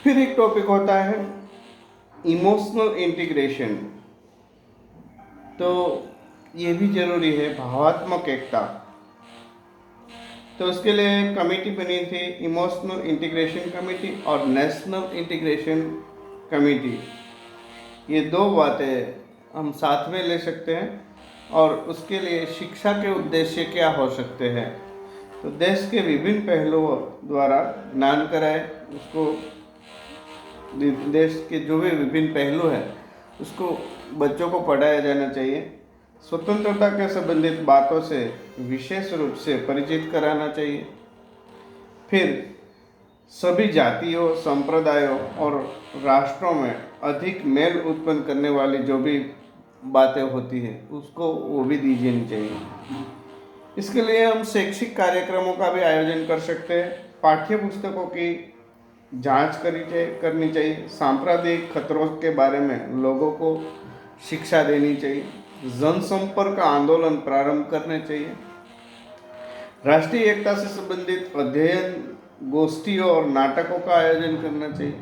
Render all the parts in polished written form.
फिर एक टॉपिक होता है इमोशनल इंटीग्रेशन। तो ये भी जरूरी है, भावात्मक एकता। तो उसके लिए कमेटी बनी थी, इमोशनल इंटीग्रेशन कमेटी और नेशनल इंटीग्रेशन कमेटी। ये दो बातें हम साथ में ले सकते हैं। और उसके लिए शिक्षा के उद्देश्य क्या हो सकते हैं, तो देश के विभिन्न पहलुओं द्वारा ज्ञान कराए उसको, देश के जो भी विभिन्न पहलू हैं उसको बच्चों को पढ़ाया जाना चाहिए। स्वतंत्रता के संबंधित बातों से विशेष रूप से परिचित कराना चाहिए। फिर सभी जातियों, संप्रदायों और राष्ट्रों में अधिक मेल उत्पन्न करने वाली जो भी बातें होती हैं उसको वो भी दी जानी चाहिए। इसके लिए हम शैक्षिक कार्यक्रमों का भी आयोजन कर सकते हैं। पाठ्य पुस्तकों की जांच करनी चाहिए। सांप्रदायिक खतरों के बारे में लोगों को शिक्षा देनी चाहिए। जनसंपर्क आंदोलन प्रारंभ करने चाहिए। राष्ट्रीय एकता से संबंधित अध्ययन, गोष्ठियों और नाटकों का आयोजन करना चाहिए।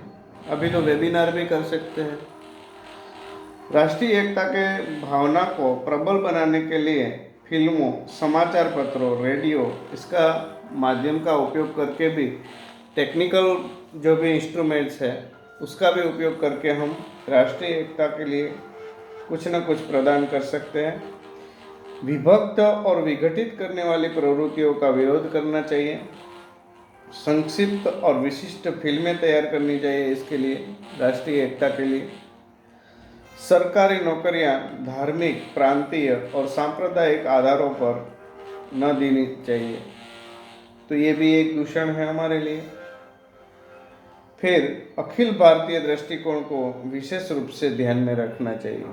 अभी तो वेबिनार भी कर सकते हैं। राष्ट्रीय एकता के भावना को प्रबल बनाने के लिए फिल्मों, समाचार पत्रों, रेडियो, इसका माध्यम का उपयोग करके भी, टेक्निकल जो भी इंस्ट्रूमेंट्स है उसका भी उपयोग करके हम राष्ट्रीय एकता के लिए कुछ न कुछ प्रदान कर सकते हैं। विभक्त और विघटित करने वाली प्रवृत्तियों का विरोध करना चाहिए। संक्षिप्त और विशिष्ट फिल्में तैयार करनी चाहिए इसके लिए, राष्ट्रीय एकता के लिए। सरकारी नौकरियां धार्मिक, प्रांतीय और सांप्रदायिक आधारों पर न देनी चाहिए, तो ये भी एक दूषण है हमारे लिए। फिर अखिल भारतीय दृष्टिकोण को विशेष रूप से ध्यान में रखना चाहिए।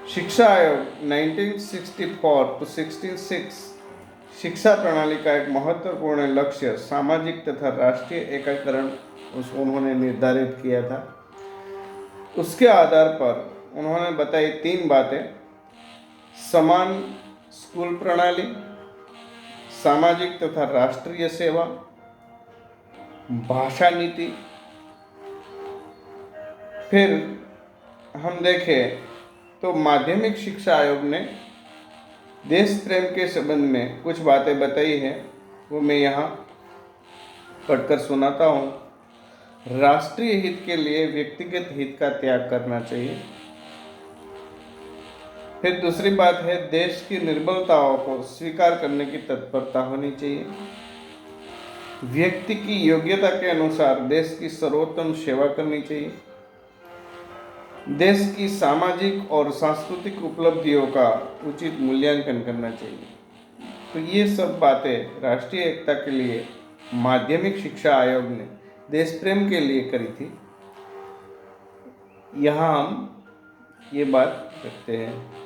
शिक्षा आयोग 1964 to 66 शिक्षा प्रणाली का एक महत्वपूर्ण लक्ष्य सामाजिक तथा राष्ट्रीय एकीकरण उन्होंने निर्धारित किया था। उसके आधार पर उन्होंने बताई 3 बातें: समान स्कूल प्रणाली, सामाजिक तथा राष्ट्रीय सेवा, भाषा नीति। फिर हम देखें तो माध्यमिक शिक्षा आयोग ने देश प्रेम के संबंध में कुछ बातें बताई हैं, वो मैं यहाँ पढ़कर सुनाता हूँ। राष्ट्रीय हित के लिए व्यक्तिगत हित का त्याग करना चाहिए। फिर दूसरी बात है, देश की निर्बलताओं को स्वीकार करने की तत्परता होनी चाहिए। व्यक्ति की योग्यता के अनुसार देश की सर्वोत्तम सेवा करनी चाहिए। देश की सामाजिक और सांस्कृतिक उपलब्धियों का उचित मूल्यांकन करना चाहिए। तो ये सब बातें राष्ट्रीय एकता के लिए माध्यमिक शिक्षा आयोग ने देश प्रेम के लिए करी थी। यहाँ हम ये बात रखते हैं।